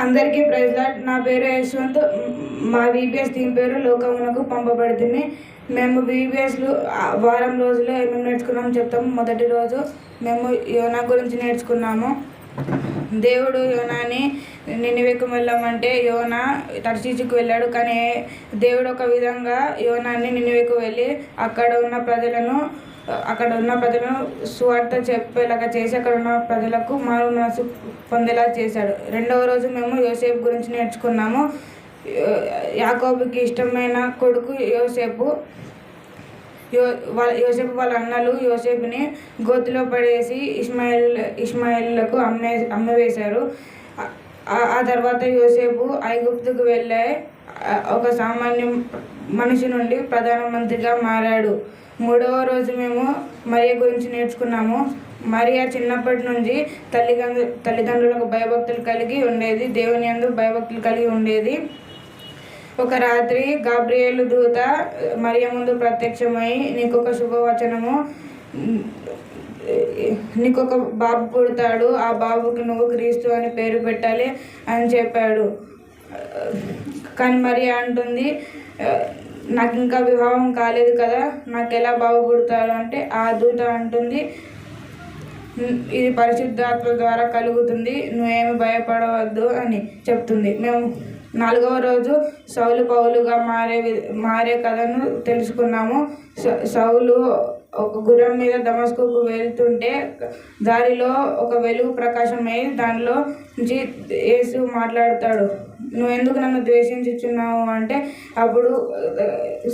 అందరికీ praise lord. నా పేరు యశ్వంత్. మా VBS టీం పేరు లోకమునకు పంపబడుతుంది. మేము VBSలో వారం రోజులు ఏమేమి నేర్చుకున్నామో చెప్తాము. మొదటి రోజు మేము యోనా గురించి నేర్చుకున్నాము. దేవుడు యోనాని నినివేకు వెళ్ళమంటే యోనా తర్షీషుకు వెళ్ళాడు. కానీ దేవుడు ఒక విధంగా యోనాని నినివేకు వెళ్ళి అక్కడ ఉన్న ప్రజలను సువార్త చెప్పేలాగా చేసి అక్కడ ఉన్న ప్రజలకు మారు మనసు పొందేలా చేశాడు. రెండవ రోజు మేము యోసేపు గురించి నేర్చుకున్నాము. యాకోబుకి ఇష్టమైన కొడుకు యోసేపు. వాళ్ళ అన్నలు యోసేపుని గోతిలో పడేసి ఇష్మాయిలకు అమ్మవేశారు. ఆ తర్వాత యోసేపు ఐగుప్తుకు వెళ్ళే ఒక సామాన్య మనిషి నుండి ప్రధానమంత్రిగా మారాడు. మూడవ రోజు మేము మరియ గురించి నేర్చుకున్నాము. మరియ చిన్నప్పటి నుంచి తల్లిదండ్రులకు భయభక్తులు కలిగి ఉండేది. దేవుని యందు భయభక్తులు కలిగి ఉండేది. ఒక రాత్రి గాబ్రియేలు దూత మరియ ముందు ప్రత్యక్షమై, నీకొక శుభవచనము, నీకొక బాబు పుడతాడు, ఆ బాబుకి నువ్వు క్రీస్తు అని పేరు పెట్టాలి అని చెప్పాడు. కానీ మరియ అంటుంది, నాకు ఇంకా వివాహం కాలేదు కదా, నాకు ఎలా బాబు పుడతాడు అంటే ఆ దూత అంటుంది, ఇది పరిశుద్ధాత్మ ద్వారా కలుగుతుంది, నువ్వేమి భయపడవద్దు అని చెప్తుంది. మేము 4వ రోజు సౌలు పౌలుగా మారే కథను తెలుసుకున్నాము. సౌలు ఒక గుర్రం మీద దమస్కుకు వెళ్తుంటే దారిలో ఒక వెలుగు ప్రకాశమై దానిలో నుంచి యేసు మాట్లాడతాడు, నువ్వెందుకు నన్ను ద్వేషించుచున్నావు అంటే అప్పుడు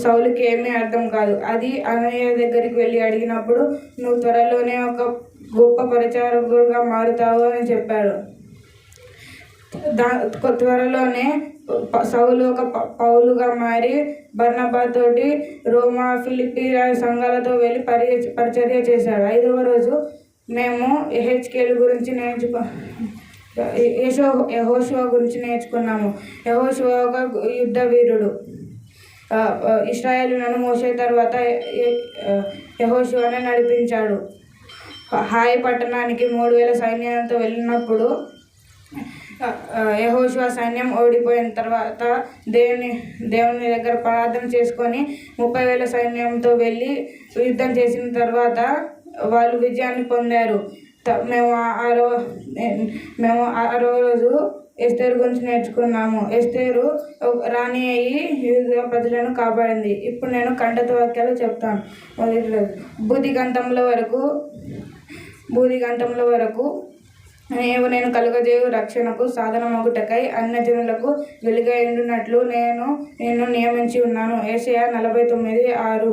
సౌలుకి ఏమీ అర్థం కాదు. అది అననీయ దగ్గరికి వెళ్ళి అడిగినప్పుడు నువ్వు త్వరలోనే ఒక గొప్ప పరిచారకుడుగా మారుతావు అని చెప్పాడు. త్వరలోనే సౌలు ఒక పౌలుగా మారి బర్నబాతోటి రోమా, ఫిలిప్పి సంఘాలతో వెళ్ళి పరిచర్య చేశాడు. 5వ రోజు మేము యెహెజ్కేలు గురించి యెహోషువ గురించి నేర్చుకున్నాము. యెహోషువ ఒక యుద్ధ వీరుడు. ఇశ్రాయేలులను మోసే తర్వాత యెహోషువనే నడిపించాడు. హాయి పట్టణానికి 3000 సైన్యంతో వెళ్ళినప్పుడు యెహోషువ సైన్యం ఓడిపోయిన తర్వాత దేవుని దగ్గర ప్రార్థన చేసుకొని 30,000 సైన్యంతో వెళ్ళి యుద్ధం చేసిన తర్వాత వాళ్ళు విజయాన్ని పొందారు. మేము ఆరో రోజు ఎస్తేరు గురించి నేర్చుకున్నాము. ఎస్తేరు రాణి అయ్యి యూదా ప్రజలను కాపాడింది. ఇప్పుడు నేను కంఠత వాక్యాలు చెప్తాను. మొదటి రోజు బూదిగంతంలో వరకు నేను కలుగజేయు రక్షణకు సాధనమగుటకై అన్యజనులకు వెలుగైండునట్లు నేను నియమించి ఉన్నాను. యెషయా 49:6.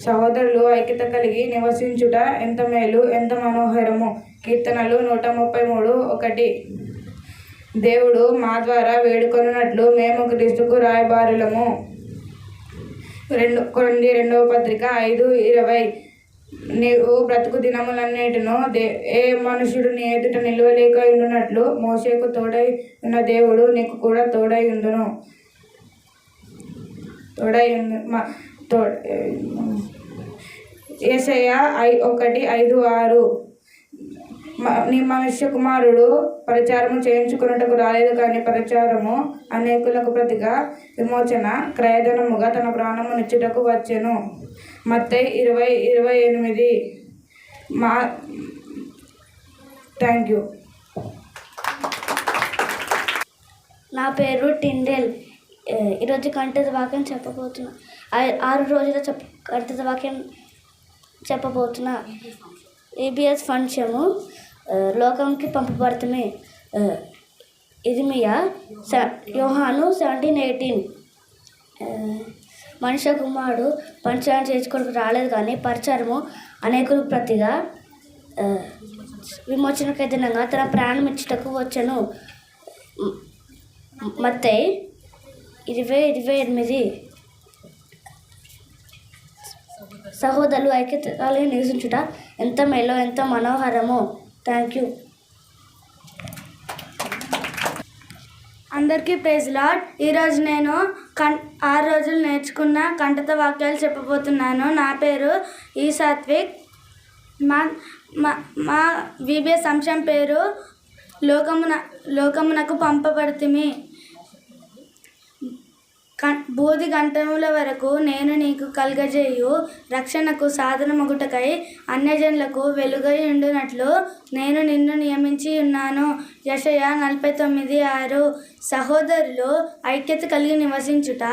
సహోదరులు ఐక్యత కలిగి నివసించుట ఎంత మేలు, ఎంత మనోహరము. కీర్తనలు 133:1. దేవుడు మా ద్వారా వేడుకొనున్నట్లు మేము క్రీస్తుకు రాయబారులము. 2 కొరింథీయుల 2:5-20. నీవు బ్రతుకు దినములన్నిటిను ఏ మనుషుడు నీ ఎదుట నిలువలేక ఉండునట్లు మోషేకు తోడై ఉన్న దేవుడు నీకు కూడా తోడై ఉండును. యెషయా 1:5-6. నీ మనుష్య కుమారుడు పరిచారము చేయించుకున్నట్టుకు రాలేదు, కానీ పరిచారము అనేకులకు ప్రతిగా విమోచన క్రయధనముగా తన ప్రాణము నిచ్చుటకు వచ్చెను. మత్తయి 20:28. Thank you. నా పేరు టిండెల్. ఈరోజు కంఠత వాక్యం చెప్పబోతున్నా. 6 రోజుల కంఠత వాక్యం చెప్పబోతున్నా. VBS ఫంక్షను లోకంకి పంపబడుతుంది. ఇర్మియా యోహాను 17:18. మనుష్య కుమారుడు పరిచారం చేసుకోవడానికి రాలేదు, కానీ పరిచారము అనేకులు ప్రతిగా విమోచనకైతనంగా తన ప్రాణం ఇచ్చుటకు వచ్చెను. మత్తయి 20:28. సహోదరులు ఐక్యత కలిగి నివసించుట ఎంత మేలో, ఎంత మనోహరమో. Thank you. అందరికీ ప్రైజ్ లార్డ్. ఈరోజు నేను 6 రోజులు నేర్చుకున్న కంఠత వాక్యాలు చెప్పబోతున్నాను. నా పేరు ఈ సాత్విక్. మా VBS అంశం పేరు లోకమునకు పంపబడితిమి. బూది గంటముల వరకు నేను నీకు కలుగజేయు రక్షణకు సాధనమగుటకై అన్యజనులకు వెలుగై ఉండునట్లు నేను నిన్ను నియమించి ఉన్నాను. యెషయా 49:6. సహోదరులు ఐక్యత కలిగి నివసించుట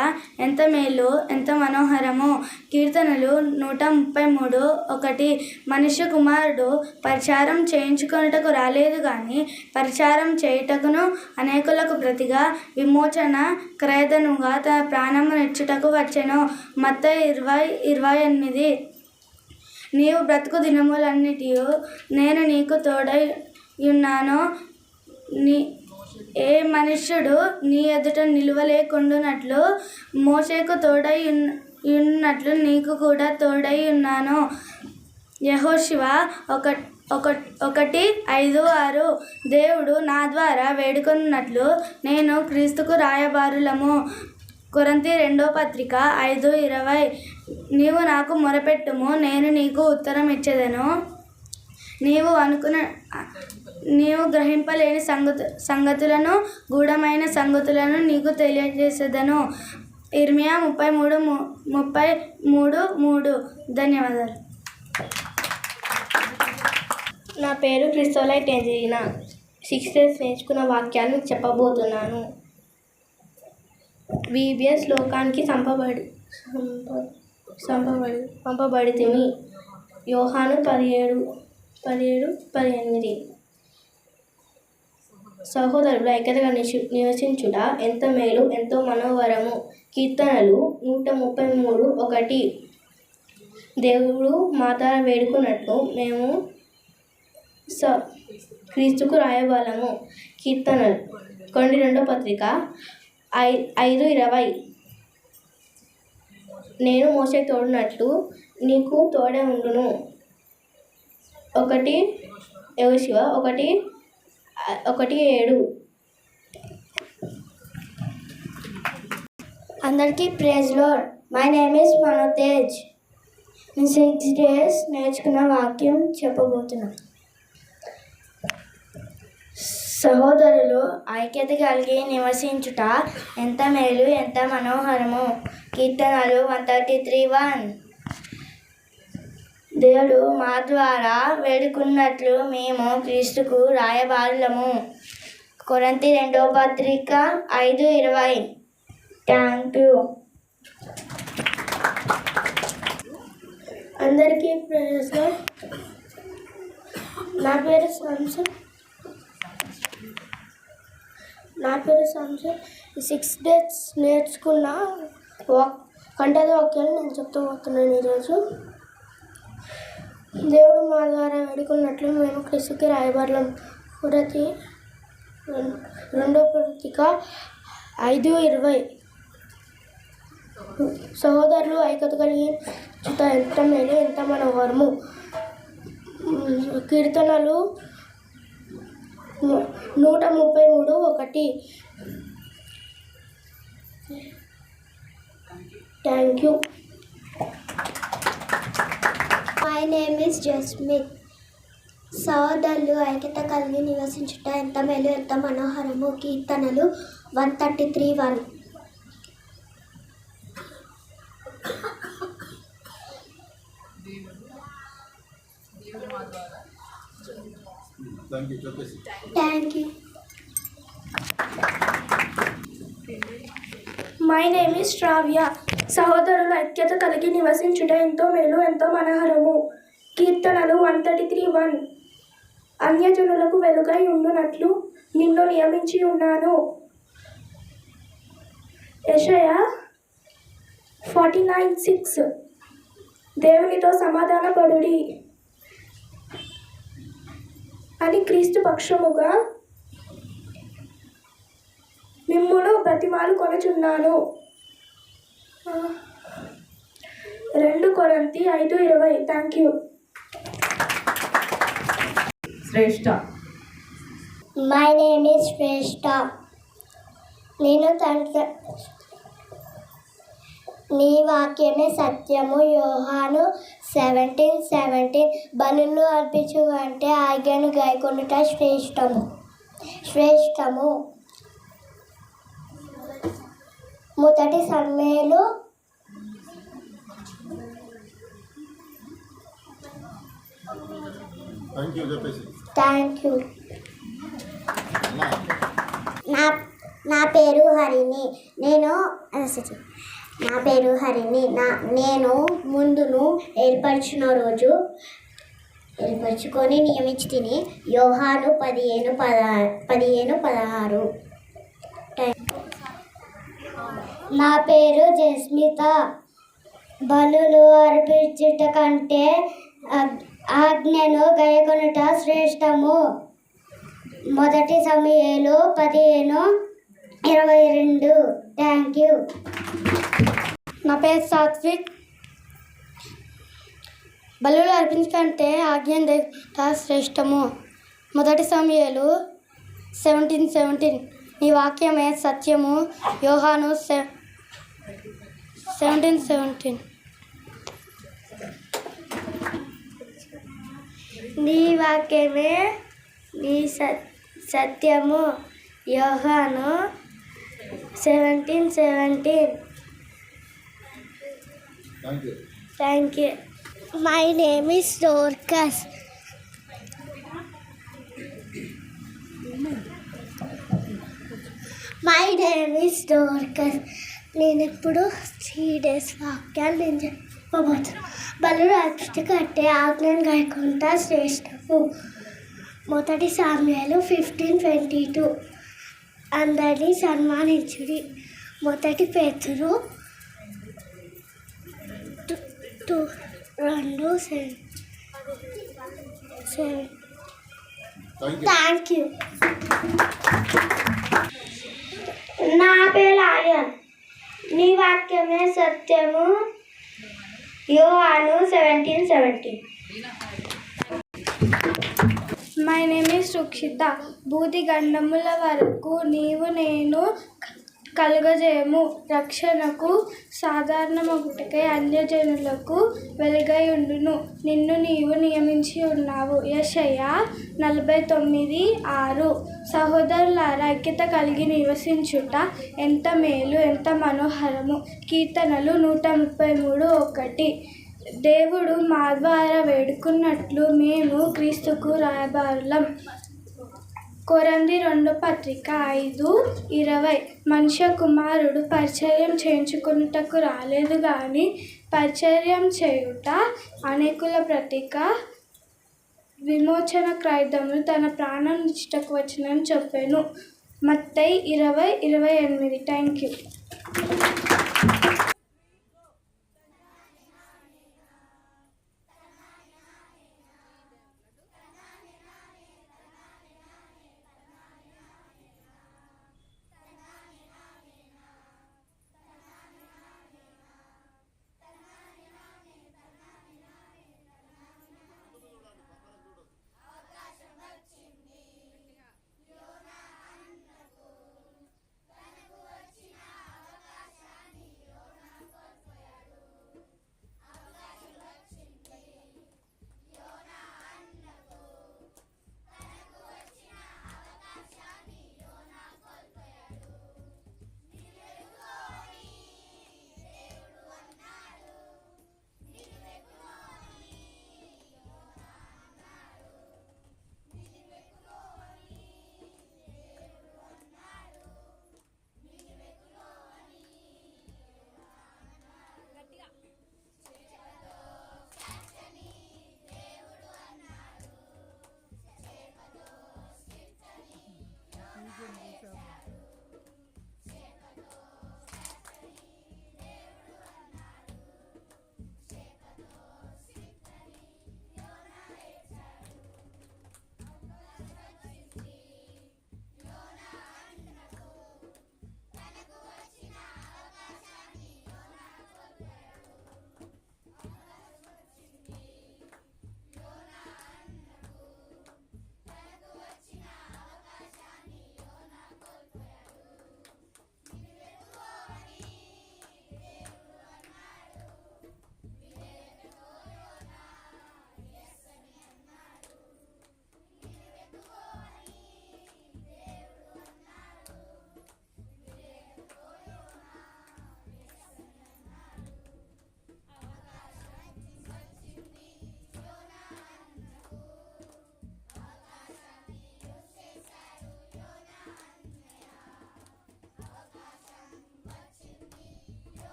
ఎంత మేలు, ఎంత మనోహరము. కీర్తనలు 133:1. మనుష్య కుమారుడు పరిచారం చేయించుకొనుటకు రాలేదు గాని పరిచారం చేయుటకును అనేకులకు ప్రతిగా విమోచన క్రయధనముగా తన ప్రాణము నిచ్చుటకు వచ్చెను. మత్తయి 20:28. నీవు బ్రతుకు దినములన్నిటి నేను నీకు తోడై ఉన్నాను. ఏ మనుష్యుడు నీ ఎదుట నిలువలేకుండునట్లు మోషేకు తోడై ఉన్నట్లు నీకు కూడా తోడై ఉన్నాను. యెహోషువ 1:5-6. దేవుడు నా ద్వారా వేడుకొనున్నట్లు నేను క్రీస్తుకు రాయబారులము. కొరింథీ 2:5-20. నీవు నాకు మొరపెట్టుము, నేను నీకు ఉత్తరం ఇచ్చెదను. నీవు గ్రహింపలేని సంగతులను గూఢమైన సంగతులను నీకు తెలియజేసేదను. ఇర్మియా 33:3. ధన్యవాదాలు. నా పేరు క్రిస్టోలైట్ ఏంజెలినా. 6 days నేర్చుకున్న వాక్యాన్ని చెప్పబోతున్నాను. VBS లోకానికి పంపబడితిమి. యోహాను 17:18. సహోదరులు ఐక్యతగా నివసించుట ఎంత మేలు, ఎంతో మనోహరము. కీర్తనలు 133:1. దేవుడు మా ద్వారా వేడుకున్నట్లు మేము క్రీస్తుకు రాయబారము. కీర్తనలు 2:5-20. నేను మోషేకు తోడున్నట్లు నీకు తోడే ఉండును. యెహోషువ 1:7. అందరికీ praise lord. My name is Manotej. నేను 6 days నేర్చుకున్న వాక్యం చెప్పబోతున్నాను. సహోదరులు ఐక్యత కలిగి నివసించుట ఎంత మేలు, ఎంత మనోహరము. కీర్తనలు 133:1. దేవుడు మా ద్వారా వేడుకున్నట్లు మేము క్రీస్తుకు రాయబారులము. కొరింథీ 2:5-20. Thank you. అందరికీ ప్రైజ్ లార్డ్. నా పేరు సంసన్. 6 days నేర్చుకున్న కంటద వాక్యాలు నేను చెప్తూపోతున్నాను ఈరోజు. దేవుడు మా ద్వారా వేడుకున్నట్లు మేము క్రీస్తుకి రాయబారులం. కొరింథీ 2:5-20. సహోదరులు ఐక్యత కలిగి చుట ఎంత మేలు, ఎంత మనోహరము. కీర్తనలు 133:1. Thank you. My name is Jasmith. సహోదరులు ఐక్యత కలిగి నివసించుట ఎంత మేలు, ఎంత మనోహరము. కీర్తనలు 133:1. Thank you. My name is Sravya. సహోదరుల ఐక్యత కలిగి నివసించుట ఎంతో మేలు, ఎంతో మనోహరము. కీర్తనలు 133:1. అన్యజనులకు వెలుగై ఉండునట్లు నిన్ను నియమించి ఉన్నాను. యెషయా 49:6. దేవునితో సమాధానపడుడి అని క్రీస్తు పక్షముగా మిమ్మును బ్రతిమాలు కొనుచున్నాను. 2 కొరింథీ 5:20. Thank you. Shreshtha. My name is Shreshtha. నీ వాక్యమే సత్యము. యోహాను 17:17. బలులు అర్పించు అంటే ఆజ్ఞను గైకొనుట శ్రేష్టము. శ్రేష్టము. మొదటి సమూయేలు 'థ్యాంక్ యూ. నా పేరు హరిణి. నేను ముందును ఏర్పరచుకొని నియమించి తిని యోహాను 15:16. నా పేరు జస్మిత. బలులు అర్పించుట కంటే ఆజ్ఞను గైకొనుట శ్రేష్టము. మొదటి సమూయేలు 15:22. Thank you. నా పేరు సాత్విక్. బలులు అర్పించకంటే ఆజ్ఞ శ్రేష్టము. మొదటి సమూయేలు 17:17. నీ వాక్యమే సత్యము. యోహాను 17:17. నీ వాక్యమే నీ సత్యము. యోహాను 17:17. Thank you. My name is Dorcas. నేను ఇప్పుడు 3 days వాక్యాలు నేను చెప్పబోతున్నాను. బలులు అర్పించుట కంటే ఆజ్ఞను గైకొనుట శ్రేష్టము. మొదటి సమూయేలు 15:22. అందరినీ సన్మానించుడి. మొదటి పేతురు 2:7. Thank you. నా పేరు ఆర్యన్. నీ వాక్యమే సత్యము. యోహాను 17:17. My name is Rukshitha. భూది గండముల వరకు నీవు నేను కలుగజేయము. రక్షణకు సాధారణమగుటకై అన్యజనులకు వెలుగై ఉండును. నిన్ను నీవు నియమించి ఉన్నావు. యెషయా 49:6. సహోదరులారా, ఐక్యత కలిగి నివసించుట ఎంత మేలు, ఎంత మనోహరము. కీర్తనలు 133:1. దేవుడు మా ద్వారా వేడుకున్నట్లు మేము క్రీస్తుకు రాయబారులం. కొరంథీ 2:5-20. మనుష్య కుమారుడు పరిచర్యం చేయించుకొనుటకు రాలేదు గాని పరిచర్యం చేయుట అనేకుల ప్రతిక విమోచన క్రయధనము తన ప్రాణం ఇచ్చుటకు వచ్చినని చెప్పాను. మత్తయి 20:28. Thank you.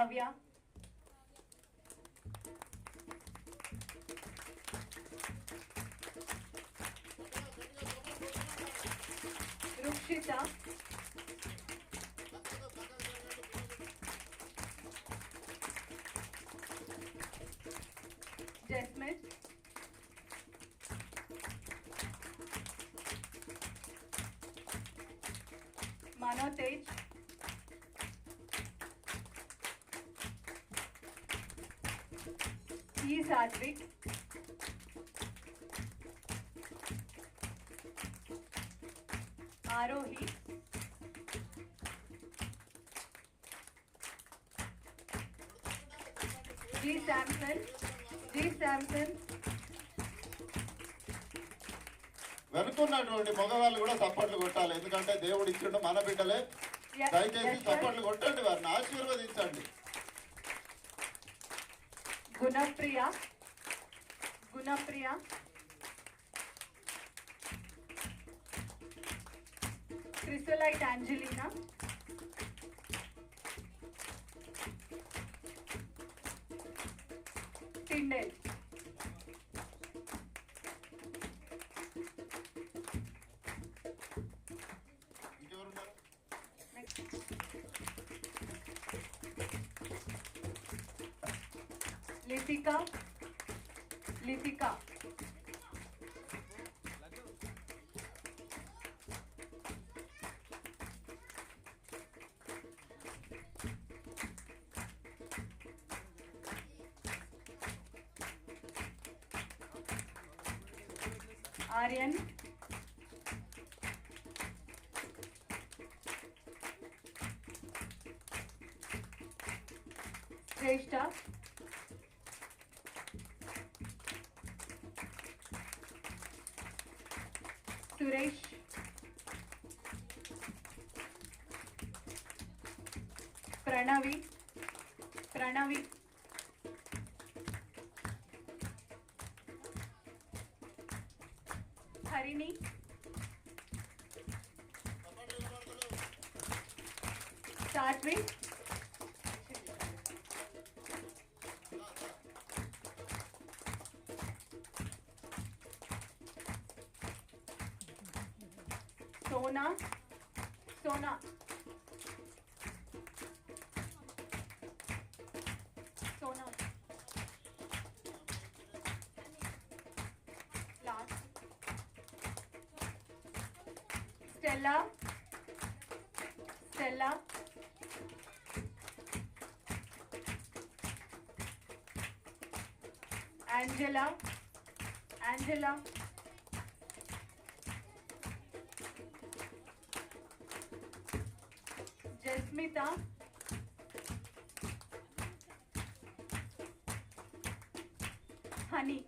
Kavya, Rukshitha, Jasmine, Manotej, ఈ సాత్విక్, ఆరోహి, జీ శాంసన్, వెనుకున్నటువంటి మగవాళ్ళు కూడా చప్పట్లు కొట్టాలి, ఎందుకంటే దేవుడు ఇచ్చిండు మన బిడ్డలే. దయచేసి చప్పట్లు కొట్టండి, వారిని ఆశీర్వదించండి. గుణప్రియ, క్రిసలైట్ అంజలినా, టిండెల్, ఇంకెవరున్నారు? Lithika, Aryan, Shreshtha, Suresh, Pranavi, Harini, Sathvik, Sona, last Stella, Angela, Jasmita, Honey,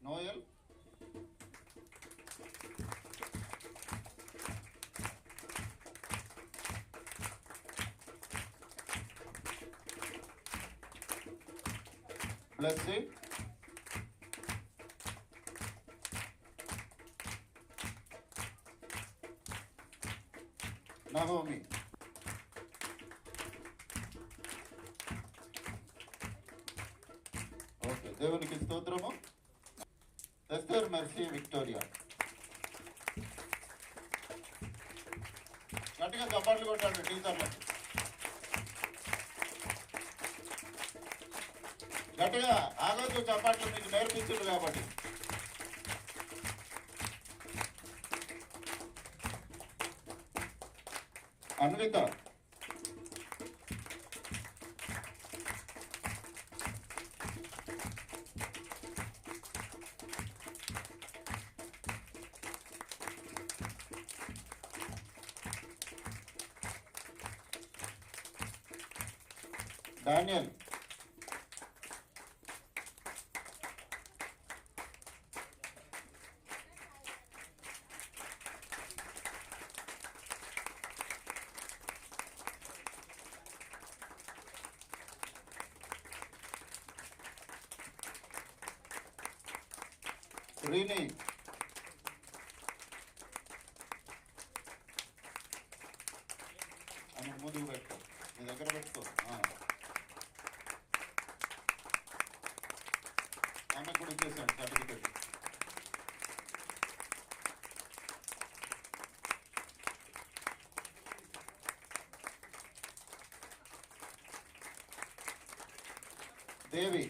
Noel, Blessy, Naomi, okay, దేవునికి స్తోత్రము. Esther Mercy Victoria. గట్టిగా చప్పట్లు కొట్టాడు టీచర్లకు. గట్టిగా ఆగొద్దు, చప్పట్లు మీకు నేర్పించారు కాబట్టి. అన్విత, డానియల్, శ్రీని, ఆమె ముందుకు పెట్టుకో, నీ దగ్గర పెట్టుకో. ఆమె కూడా ఇచ్చేసాను సర్టిఫికెట్. దేవి